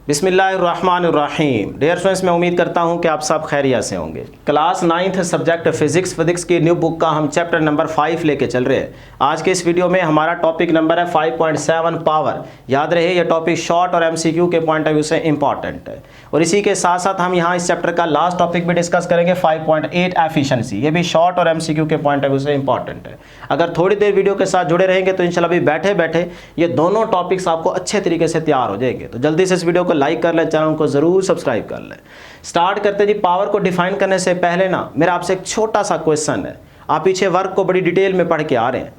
बिस्मिल्लाहिर्रहमानिर्रहीम। Dear friends, मैं उम्मीद करता हूं कि आप सब खैरियत से होंगे। क्लास 9th सब्जेक्ट फिजिक्स की न्यू बुक का हम चैप्टर नंबर 5 लेके चल रहे हैं। आज के इस वीडियो में हमारा टॉपिक नंबर है 5.7 पावर। याद रहे ये टॉपिक शॉर्ट और एमसीक्यू के पॉइंट ऑफ व्यू से इंपॉर्टेंट है। और इसी के साथ साथ हम यहाँ इस चैप्टर का लास्ट टॉपिक भी डिस्कस करेंगे 5.8 एफिशिएंसी। ये भी शॉर्ट और एमसीक्यू के पॉइंट ऑफ व्यू से इंपॉर्टेंट है। अगर थोड़ी देर वीडियो के साथ जुड़े रहेंगे तो इंशाल्लाह भी बैठे बैठे ये दोनों टॉपिक्स आपको अच्छे तरीके से तैयार हो जाएंगे। तो जल्दी से इस वीडियो को लाइक कर लें, चैनल को जरूर सब्सक्राइब कर लें। स्टार्ट करते जी। पावर को डिफाइन करने से पहले ना मेरा आपसे एक छोटा सा क्वेश्चन है। आप पीछे वर्क को बड़ी डिटेल में पढ़ के आ रहे हैं।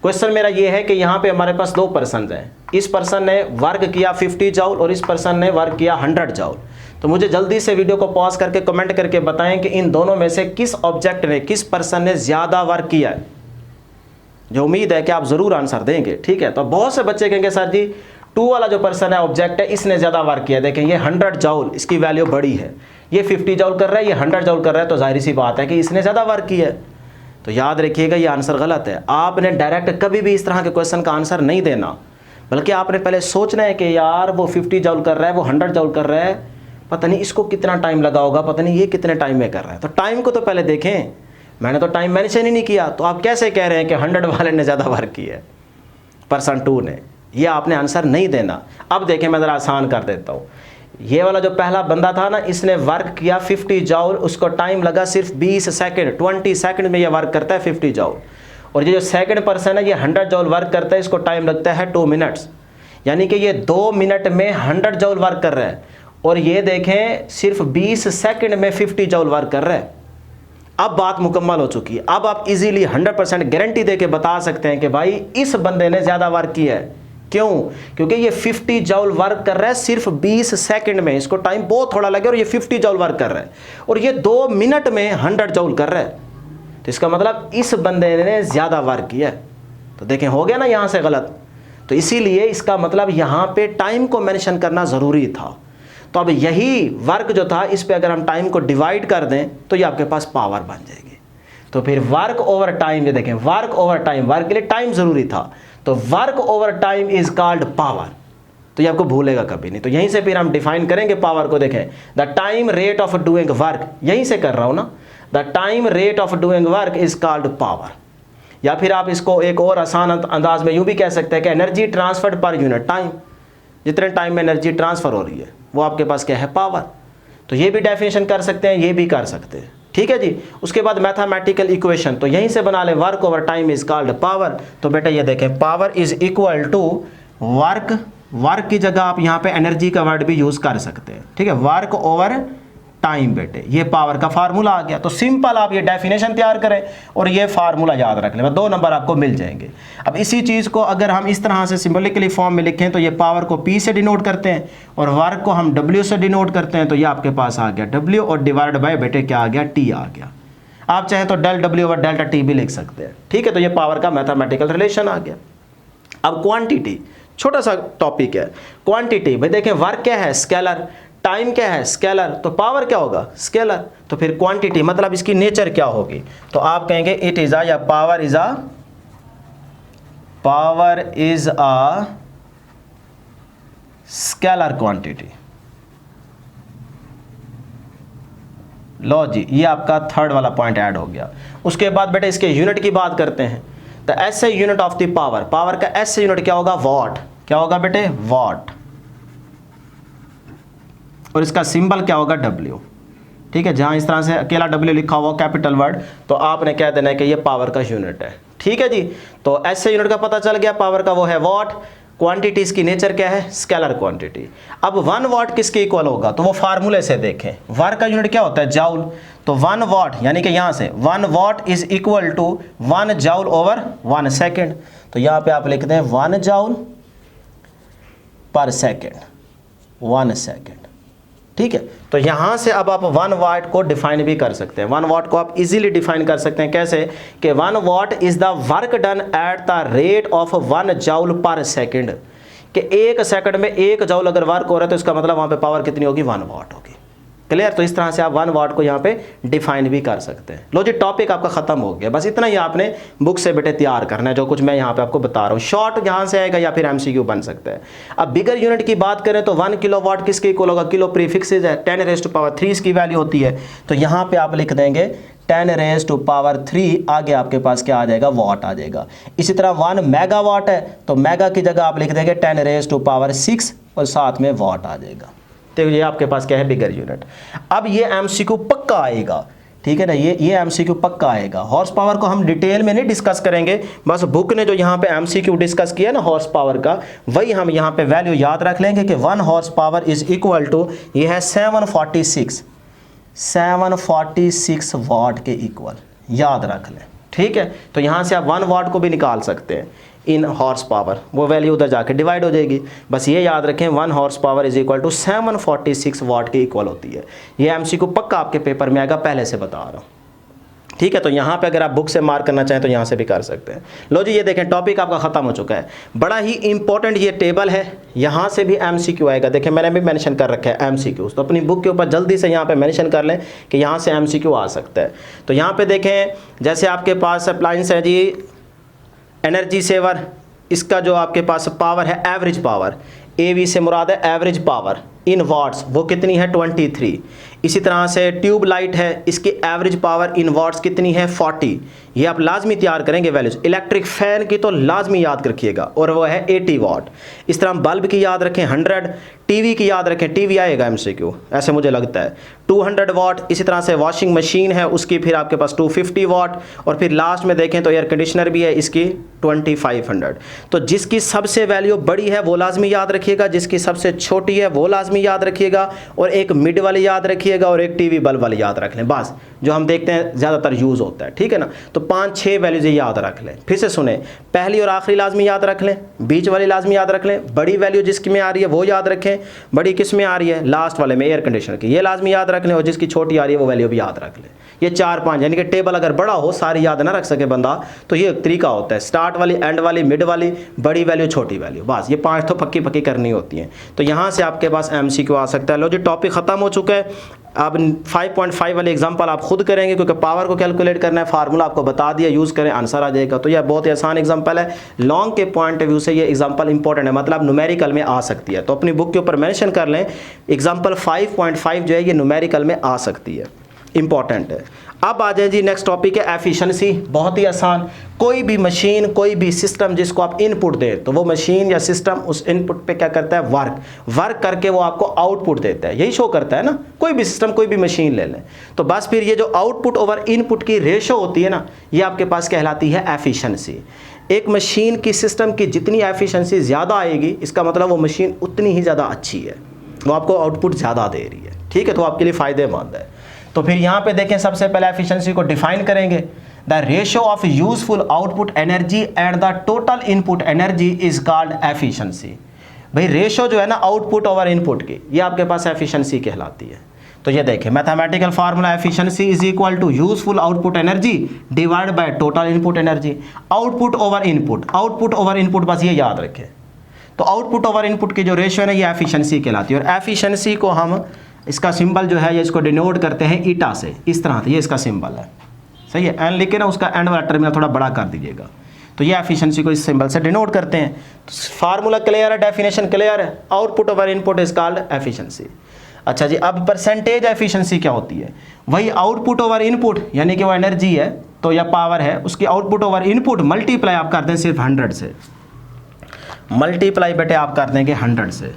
क्वेश्चन मेरा ये है कि यहाँ पे हमारे पास दो पर्सन हैं। इस पर्सन ने वर्क किया 50 जूल और इस पर्सन ने वर्क किया 100 जूल। तो मुझे जल्दी से वीडियो को पॉज करके कमेंट करके बताएं कि इन दोनों में से किस ऑब्जेक्ट ने, किस पर्सन ने ज्यादा वर्क किया है। जो उम्मीद है कि आप जरूर आंसर देंगे। ठीक है, तो बहुत से बच्चे कहेंगे सर जी 2 वाला जो पर्सन है ऑब्जेक्ट है इसने ज्यादा वर्क किया। देखें ये 100 जूल, इसकी वैल्यू बड़ी है। ये 50 जूल कर रहा है, ये 100 जूल कर रहा है, तो जाहिर सी बात है कि इसने ज्यादा वर्क किया है। तो याद रखिएगा ये आंसर गलत है। आपने डायरेक्ट कभी भी इस तरह के क्वेश्चन का आंसर नहीं देना, बल्कि आपने पहले सोचना है कि यार वो 50 जूल कर रहा है, वो 100 जूल कर रहा है, पता नहीं इसको कितना टाइम लगा होगा, पता नहीं ये कितने टाइम में कर रहा है। तो टाइम को तो पहले देखें। मैंने तो टाइम मेंशन ही नहीं किया, तो आप कैसे कह रहे हैं कि 100 वाले ने ज़्यादा वर्क किया है पर्सन 2 ने। ये आपने आंसर नहीं देना। अब देखें मैं ज़रा आसान कर देता हूँ। ये वाला जो पहला बंदा था ना, इसने वर्क किया 50 जूल, उसको टाइम लगा सिर्फ 20 सेकंड। 20 सेकंड में ये वर्क करता है 50 जूल। और ये जो सेकंड पर्सन है ये 100 जूल वर्क करता है, इसको टाइम लगता है 2 मिनट्स। यानी कि ये 2 मिनट में 100 जूल वर्क कर रहा है। और ये देखें सिर्फ 20 सेकंड में 50 जूल वर्क कर रहा है। अब बात मुकम्मल हो चुकी है। अब आप इजीली 100% गारंटी देके बता सकते हैं कि भाई इस बंदे ने ज़्यादा वर्क किया है। क्यों? क्योंकि ये 50 जूल वर्क कर रहा है सिर्फ 20 सेकंड में, इसको टाइम बहुत थोड़ा लगे, और ये 50 जूल वर्क कर रहा है। और ये 2 मिनट में 100 जूल कर रहा है। तो इसका मतलब इस बंदे ने ज़्यादा वर्क किया है। तो देखें हो गया ना यहाँ से गलत। तो इसीलिए इसका मतलब यहाँ पे टाइम को मेंशन करना ज़रूरी था। तो अब यही वर्क जो था इस पे अगर हम टाइम को डिवाइड कर दें तो ये आपके पास पावर बन जाएगी। तो फिर वर्क ओवर टाइम, ये देखें वर्क ओवर टाइम, वर्क के लिए टाइम जरूरी था, तो work over time is called power. तो ये आपको भूलेगा कभी नहीं। तो यहीं से फिर हम डिफाइन करेंगे पावर को। देखें the time rate of doing work, यहीं से कर रहा हूं ना, the time rate of doing work is called power. या फिर आप इसको एक और आसान अंदाज में यूं भी कह सकते हैं कि energy transferred per unit time, जितने टाइम में एनर्जी ट्रांसफर हो रही है वो आपके पास क्या है, पावर। तो ये भी डेफिनेशन कर सकते हैं, ये भी कर सकते हैं। ठीक है जी। उसके बाद मैथमेटिकल इक्वेशन, तो यहीं से बना ले work over time is called power. तो बेटा ये देखें power is equal to work, work की जगह आप यहाँ पे एनर्जी का वर्ड भी यूज कर सकते हैं। ठीक है, वर्क ओवर टाइम बेटे, ये पावर का फार्मूला आ गया। तो सिंपल आप ये डेफिनेशन तैयार करें और ये फार्मूला याद रख लें, 2 नंबर आपको मिल जाएंगे। अब इसी चीज़ को अगर हम इस तरह से सिंबलिकली फॉर्म में लिखें तो ये पावर को P से डिनोट करते हैं और वर्क को हम W से डिनोट करते हैं। तो ये आपके पास आ गया W और डिवाइड बाय बेटे क्या आ गया, T आ गया। आप चाहे तो डेल W और डेल्टा T भी लिख सकते हैं। ठीक है, तो ये पावर का मैथमेटिकल रिलेशन आ गया। अब क्वांटिटी, छोटा सा टॉपिक है क्वांटिटी। भाई देखें वर्क क्या है, स्केलर, टाइम क्या है, स्केलर, तो पावर क्या होगा, स्केलर। तो फिर क्वांटिटी मतलब इसकी नेचर क्या होगी, तो आप कहेंगे इट इज या power is a scalar quantity. लो जी, ये आपका थर्ड वाला पॉइंट ऐड हो गया। उसके बाद बेटे इसके यूनिट की बात करते हैं। तो ऐसे unit of the power, power का ऐसे यूनिट क्या होगा, वॉट। क्या होगा बेटे, वॉट। और इसका सिंबल क्या होगा, W। ठीक है, जहां इस तरह से अकेला W लिखा हुआ कैपिटल वर्ड, तो आपने कह देना है कि ये पावर का यूनिट है। ठीक है जी। तो ऐसे यूनिट का पता चल गया, पावर का वो है वॉट। क्वांटिटी इसकी नेचर क्या है, स्केलर क्वांटिटी। अब 1 वॉट किसके इक्वल होगा, तो वो फार्मूले से देखें। वर्क का यूनिट क्या होता है, जूल। तो 1 वॉट यानी कि यहां से 1 watt is equal to 1 joule over 1 second. तो यहां पे आप लिखते हैं 1 जूल पर सेकेंड, 1 सेकेंड। ठीक है, तो यहां से अब आप 1 वाट को डिफाइन भी कर सकते हैं। 1 वाट को आप इजीली डिफाइन कर सकते हैं। कैसे कि 1 what is the work done at the rate of 1 joule पर सेकंड। कि 1 सेकंड में 1 जूल अगर वर्क हो रहा है तो इसका मतलब वहां पे पावर कितनी होगी, 1 वाट होगी। क्लियर। तो इस तरह से आप 1 वाट को यहाँ पे डिफाइन भी कर सकते हैं। लो जी, टॉपिक आपका खत्म हो गया। बस इतना ही आपने बुक से बेटे तैयार करना है, जो कुछ मैं यहाँ पे आपको बता रहा हूँ। शॉर्ट यहाँ से आएगा या फिर एमसीक्यू बन सकता है। अब बिगर यूनिट की बात करें तो 1 किलोवाट किसके इक्वल होगा, किलो प्रीफिक्सेज है, 10⁻³ इसकी वैल्यू होती है। तो यहाँ पे आप लिख देंगे 10⁻³ आगे आपके पास क्या आ जाएगा, वाट आ जाएगा। इसी तरह 1 मेगावाट है तो मेगा की जगह आप लिख देंगे 10⁻6 और साथ में वाट आ जाएगा। तो ये आपके पास क्या है, बिगर यूनिट। अब ये एमसीक्यू पक्का आएगा, ठीक है ना, ये एमसीक्यू पक्का आएगा। हॉर्स पावर को हम डिटेल में नहीं डिस्कस करेंगे, बस बुक ने जो यहाँ पे एमसीक्यू डिस्कस किया ना हॉर्स पावर का, वही हम यहाँ पे वैल्यू याद रख लेंगे कि 1 horsepower is equal to, ये है 746 वाट के इक्वल, याद रख लें, ठीक है। तो यहाँ से आप 1 वाट को भी निकाल सकते हैं इन हॉर्स पावर, वो वैल्यू उधर जाके डिवाइड हो जाएगी। बस ये याद रखें 1 horsepower is equal to 746 watt के इक्वल होती है। ये एमसीक्यू पक्का आपके पेपर में आएगा, पहले से बता रहा हूँ, ठीक है। तो यहाँ पे अगर आप बुक से मार्क करना चाहें तो यहाँ से भी कर सकते हैं। लो जी, ये देखें टॉपिक आपका ख़त्म हो चुका है। बड़ा ही इंपॉर्टेंट ये टेबल है, यहाँ से भी एमसीक्यू आएगा। देखें मैंने भी मेंशन कर रखा है एमसीक्यू, तो अपनी बुक के ऊपर जल्दी से यहाँ पे मेंशन कर लें कि यहाँ से एमसीक्यू आ सकता है। तो यहाँ पे देखें, जैसे आपके पास अप्लायंस है जी एनर्जी सेवर, इसका जो आपके पास पावर है एवरेज पावर, एवी से मुराद है एवरेज पावर इन वाट्स, वो कितनी है 23। इसी तरह से ट्यूब लाइट है, इसकी एवरेज पावर इन वाट्स कितनी है 40। ये आप लाजमी तैयार करेंगे वैल्यूज। इलेक्ट्रिक फैन की तो लाजमी याद रखिएगा और वो है 80 वाट। इस तरह बल्ब की याद रखें 100, टीवी की याद रखें, टीवी आएगा एमसीक्यू ऐसे मुझे लगता है 200 वाट। इसी तरह से वॉशिंग मशीन है, उसकी फिर आपके पास 250 वाट। और फिर लास्ट में देखें तो एयर कंडीशनर भी है, इसकी 2500। तो जिसकी सबसे वैल्यू बड़ी है वो लाजमी याद रखिएगा, जिसकी सबसे छोटी है वो लाजमी याद रखिएगा, और एक मिड वाली याद रखिएगा और एक टीवी बल्ब वाली याद रख लें, बस जो हम देखते हैं ज़्यादातर यूज़ होता है, ठीक है ना। तो 5-6 वैल्यूज याद रख लें। फिर से सुने, पहली और आखिरी लाजमी याद रख लें, बीच वाली लाजमी याद रख लें, बड़ी वैल्यू जिसकी में आ रही है वो याद रखें, बड़ी किस में आ रही है, लास्ट वाले में एयर कंडीशनर की, ये लाजमी याद रख लें, और जिसकी छोटी आ रही है वो वैल्यू भी याद रख लें। ये 4-5 यानी कि टेबल अगर बड़ा हो, सारी याद ना रख सके बंदा, तो ये तरीका होता है, स्टार्ट वाली, एंड वाली, मिड वाली, बड़ी वैल्यू, छोटी वैल्यू, बस ये 5 तो पक्की करनी होती हैं। तो यहाँ से आपके पास एमसीक्यू आ सकता है। लो जी, टॉपिक ख़त्म हो चुका है। अब 5.5 वाले एग्जाम्पल आप खुद करेंगे, क्योंकि पावर को कैलकुलेट करना है, फार्मूला आपको बता दिया, यूज़ करें, आंसर आ जाएगा। तो यह बहुत ही आसान एग्जाम्पल है। लॉन्ग के पॉइंट ऑफ व्यू से ये एग्जाम्पल इंपॉर्टेंट है, मतलब न्यूमेरिकल में आ सकती है। तो अपनी बुक के ऊपर मेंशन कर लें, एग्जाम्पल 5.5 जो है ये न्यूमेरिकल में आ सकती है, इंपॉर्टेंट है। अब आ जाए जी, नेक्स्ट टॉपिक है एफिशिएंसी। बहुत ही आसान, कोई भी मशीन, कोई भी सिस्टम जिसको आप इनपुट दें, तो वो मशीन या सिस्टम उस इनपुट पे क्या करता है, वर्क करके वो आपको आउटपुट देता है। यही शो करता है ना, कोई भी सिस्टम, कोई भी मशीन ले लें। तो बस फिर ये जो आउटपुट ओवर इनपुट की रेशो होती है ना, ये आपके पास कहलाती है एफिशिएंसी। एक मशीन की, सिस्टम की जितनी एफिशिएंसी ज़्यादा आएगी, इसका मतलब वो मशीन उतनी ही ज़्यादा अच्छी है, वो आपको आउटपुट ज़्यादा दे रही है, ठीक है। तो आपके लिए फ़ायदेमंद है। तो फिर यहाँ पे देखें, सबसे पहले एफिशिएंसी को डिफाइन करेंगे। The ratio of useful output energy and the total input energy is called efficiency. भाई रेशियो जो है ना आउटपुट ओवर इनपुट की, ये आपके पास एफिशिएंसी कहलाती है। तो ये देखें, mathematical formula efficiency is equal to useful output energy divide by total input energy. Output over input, बस ये याद रखें। तो आउटपुट ओवर इनपुट की जो रेशियो है ना, ये एफिशिएंसी कहलाती है। और एफिशिएंसी को हम, इसका सिंबल जो है ये इसको डिनोट करते हैं ईटा से, इस तरह से, ये इसका सिंबल है, सही है। एन लिख के ना उसका एंड वाला टर्मिनल थोड़ा बड़ा कर दीजिएगा। तो ये एफिशिएंसी को इस सिंबल से डिनोट करते हैं। तो फार्मूला क्लियर है, डेफिनेशन क्लियर है, output over input is called efficiency. अच्छा जी, अब परसेंटेज एफिशिएंसी क्या होती है, वही आउटपुट ओवर इनपुट, यानी कि वो एनर्जी है तो या पावर है, उसकी आउटपुट ओवर इनपुट मल्टीप्लाई आप कर दें सिर्फ 100 से, मल्टीप्लाई बेटे आप कर देंगे 100 से।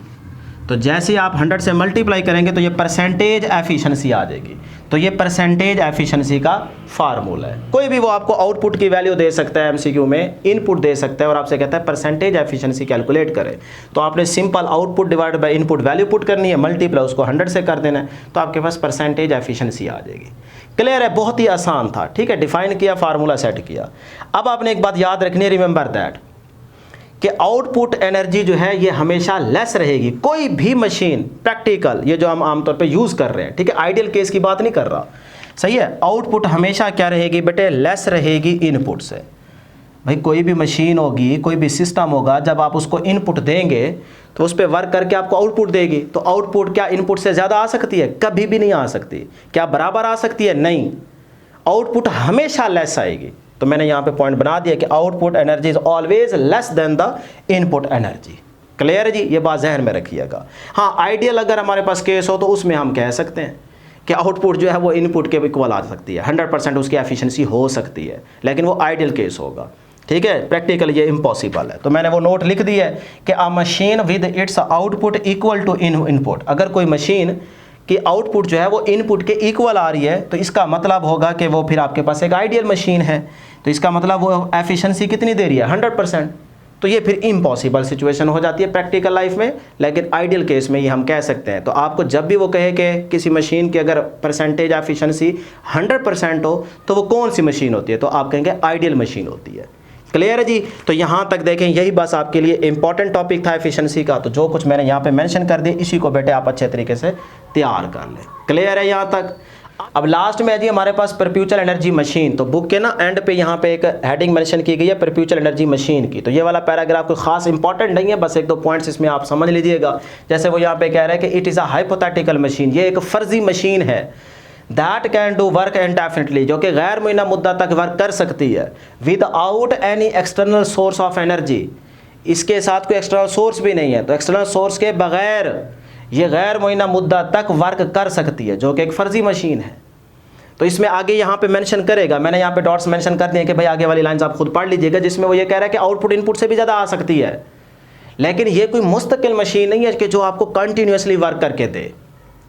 तो जैसे आप 100 से मल्टीप्लाई करेंगे तो ये परसेंटेज एफिशिएंसी आ जाएगी। तो ये परसेंटेज एफिशिएंसी का फार्मूला है। कोई भी वो आपको आउटपुट की वैल्यू दे सकता है, एमसीक्यू में इनपुट दे सकता है और आपसे कहता है परसेंटेज एफिशिएंसी कैलकुलेट करें। तो आपने simple output divide by input value put करनी है, मल्टीप्लाई उसको 100 से कर देना है, तो आपके पास परसेंटेज एफिशिएंसी आ जाएगी। क्लियर है, बहुत ही आसान था, ठीक है। डिफाइन किया, फार्मूला सेट किया। अब आपने एक बात याद रखनी है, रिमेंबर दैट, कि आउटपुट एनर्जी जो है ये हमेशा लेस रहेगी। कोई भी मशीन, प्रैक्टिकल, ये जो हम आमतौर पे यूज़ कर रहे हैं, ठीक है, आइडियल केस की बात नहीं कर रहा, सही है। आउटपुट हमेशा क्या रहेगी बेटे, लेस रहेगी इनपुट से। भाई कोई भी मशीन होगी, कोई भी सिस्टम होगा, जब आप उसको इनपुट देंगे तो उस पर वर्क करके आपको आउटपुट देगी। तो आउटपुट क्या इनपुट से ज़्यादा आ सकती है? कभी भी नहीं आ सकती। क्या बराबर आ सकती है? नहीं, आउटपुट हमेशा लेस आएगी। तो मैंने यहाँ पे पॉइंट बना दिया कि output energy is always less than the input energy. Clear है जी, ये बात जहन में रखिएगा। हाँ, आइडियल अगर हमारे पास केस हो तो उसमें हम कह सकते हैं कि आउटपुट जो है वो इनपुट के इक्वल आ सकती है, 100% उसकी एफिशिएंसी हो सकती है, लेकिन वो आइडियल केस होगा। ठीक है, प्रैक्टिकल ये इम्पॉसिबल है। तो मैंने वो नोट लिख दिया है कि a machine with its output equal to input. अगर कोई मशीन की आउटपुट जो है वो इनपुट के इक्वल आ रही है तो इसका मतलब होगा कि वो फिर आपके पास एक आइडियल मशीन है। तो इसका मतलब वो एफिशिएंसी कितनी दे रही है? 100%। तो ये फिर इम्पॉसिबल सिचुएशन हो जाती है प्रैक्टिकल लाइफ में, लेकिन आइडियल केस में ये हम कह सकते हैं। तो आपको जब भी वो कहे कि किसी मशीन की अगर परसेंटेज एफिशिएंसी 100% हो तो वो कौन सी मशीन होती है? तो आप कहेंगे आइडियल मशीन होती है। क्लियर है जी? तो यहाँ तक देखें, यही बस आपके लिए इंपॉर्टेंट टॉपिक था एफिशिएंसी का। तो जो कुछ मैंने यहाँ पे मेंशन कर दिया, इसी को बेटे आप अच्छे तरीके से तैयार कर लें। क्लियर है यहाँ तक? अब लास्ट में है जी हमारे पास परपेचुअल एनर्जी मशीन। तो बुक के ना एंड पे यहाँ पे एक हेडिंग मेंशन की गई है परपेचुअल एनर्जी मशीन की। तो ये वाला पैराग्राफ कोई खास इंपॉर्टेंट नहीं है, बस एक दो पॉइंट्स इसमें आप समझ लीजिएगा। जैसे वो यहाँ पे कह रहा है कि it is a hypothetical machine, ये एक फर्जी मशीन है। दैट कैन डू वर्क इंडेफिनिटली, जो कि गैर मुय्यना मुद्दा तक वर्क कर सकती है, without any external source of energy. इसके साथ कोई एक्सटर्नल सोर्स भी नहीं है, तो एक्सटर्नल सोर्स के बगैर ये गैर मुय्यना मुद्दा तक वर्क कर सकती है, जो कि एक फर्जी मशीन है। तो इसमें आगे यहाँ पे मेंशन करेगा, मैंने यहाँ पे डॉट्स मेंशन कर दिए कि भाई आगे वाली लाइंस आप खुद पढ़ लीजिएगा, जिसमें वो ये कह रहा है कि आउटपुट इनपुट से भी ज़्यादा आ सकती है। लेकिन ये कोई मुस्तकिल मशीन नहीं है कि जो आपको कंटिन्यूसली वर्क करके दे।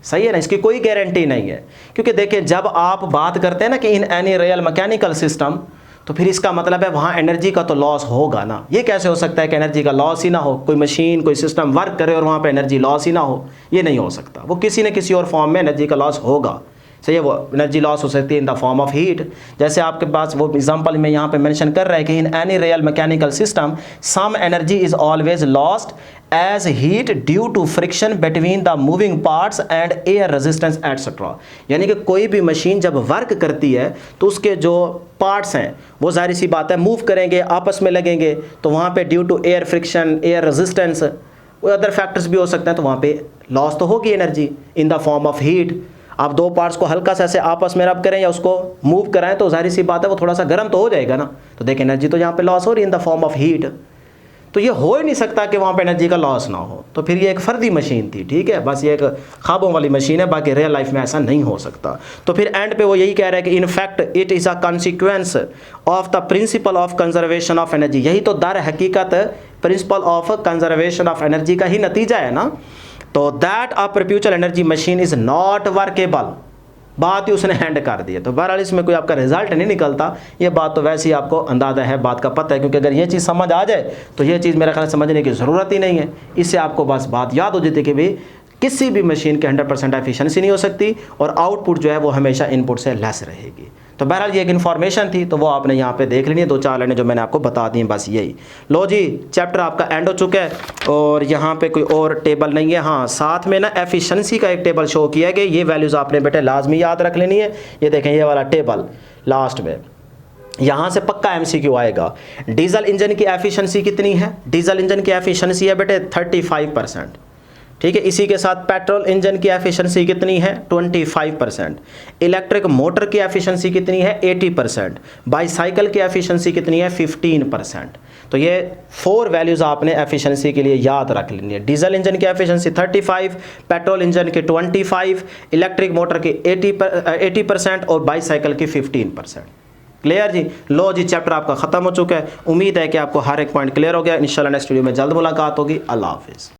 सही है ना, इसकी कोई गारंटी नहीं है। क्योंकि देखिए, जब आप बात करते हैं ना कि in any real mechanical system, तो फिर इसका मतलब है वहाँ एनर्जी का तो लॉस होगा ना। ये कैसे हो सकता है कि एनर्जी का लॉस ही ना हो? कोई मशीन, कोई सिस्टम वर्क करे और वहाँ पे एनर्जी लॉस ही ना हो, ये नहीं हो सकता। वो किसी न किसी और फॉर्म में एनर्जी का लॉस होगा। सही है, वो एनर्जी लॉस हो सकती है in the form of heat. जैसे आपके पास वो एग्जांपल में यहाँ पे मेंशन कर रहा है कि in any real mechanical system some energy is always lost as heat due to friction between the moving parts and air resistance etcetera. यानी कि कोई भी मशीन जब वर्क करती है तो उसके जो पार्ट्स हैं वो जाहिर सी बात है मूव करेंगे, आपस में लगेंगे, तो वहाँ पे due to air friction, air resistance, वो अदर फैक्टर्स भी हो सकते हैं, तो वहाँ पे लॉस तो होगी energy in the form of heat. आप दो पार्ट्स को हल्का सा ऐसे आपस में रब करें या उसको मूव कराएं तो जाहिर सी बात है वो थोड़ा सा गर्म तो हो जाएगा ना। तो देखिए, एनर्जी तो यहाँ पे लॉस हो रही है in the form of heat. तो ये हो ही नहीं सकता कि वहाँ पे एनर्जी का लॉस ना हो। तो फिर ये एक फर्जी मशीन थी। ठीक है, बस ये एक ख्वाबों वाली मशीन है, बाकी रियल लाइफ में ऐसा नहीं हो सकता। तो फिर एंड पे वो यही कह रहा है कि in fact it is a consequence of the principle of conservation of energy. यही तो दर हकीकत principle of conservation of energy का ही नतीजा है ना। तो that a perpetual energy machine is not workable, बात ही उसने हैंड कर दी है। तो बहरहाल इसमें कोई आपका रिजल्ट नहीं निकलता, ये बात तो वैसे ही आपको अंदाज़ा है, बात का पता है। क्योंकि अगर ये चीज़ समझ आ जाए तो ये चीज़ मेरा ख्याल समझने की ज़रूरत ही नहीं है। इससे आपको बस बात याद हो जाती है कि भाई किसी भी मशीन के 100% एफिशिएंसी नहीं हो सकती और आउटपुट जो है वो हमेशा इनपुट से लेस रहेगी। तो बहरहाल ये एक इन्फॉर्मेशन थी, तो वो आपने यहाँ पे देख लेनी है, 2-4 लाइनें जो मैंने आपको बता दी हैं, बस यही। लो जी, चैप्टर आपका एंड हो चुका है और यहाँ पे कोई और टेबल नहीं है। हाँ, साथ में ना एफिशिएंसी का एक टेबल शो किया गया, ये वैल्यूज़ आपने बेटे लाजमी याद रख लेनी है। ये देखें, ये वाला टेबल लास्ट में, यहाँ से पक्का MCQ आएगा। डीजल इंजन की एफिशिएंसी कितनी है? डीजल इंजन की एफिशिएंसी है बेटे 35%। ठीक है, इसी के साथ पेट्रोल इंजन की एफिशिएंसी कितनी है? 25%। इलेक्ट्रिक मोटर की एफिशिएंसी कितनी है? 80%। बाईसाइकिल की एफिशिएंसी कितनी है? 15%। तो ये 4 वैल्यूज़ आपने एफिशिएंसी के लिए याद रख लेनी है। डीजल इंजन की एफिशिएंसी 35, पेट्रोल इंजन की 25, इलेक्ट्रिक मोटर की 80% और बाईसाइकिल की 15%। क्लियर जी? लो जी, चैप्टर आपका ख़त्म हो चुका है। उम्मीद है कि आपको हर एक पॉइंट क्लियर हो गया। इंशाल्लाह नेक्स्ट वीडियो में जल्द मुलाकात होगी। अल्लाह हाफिज़।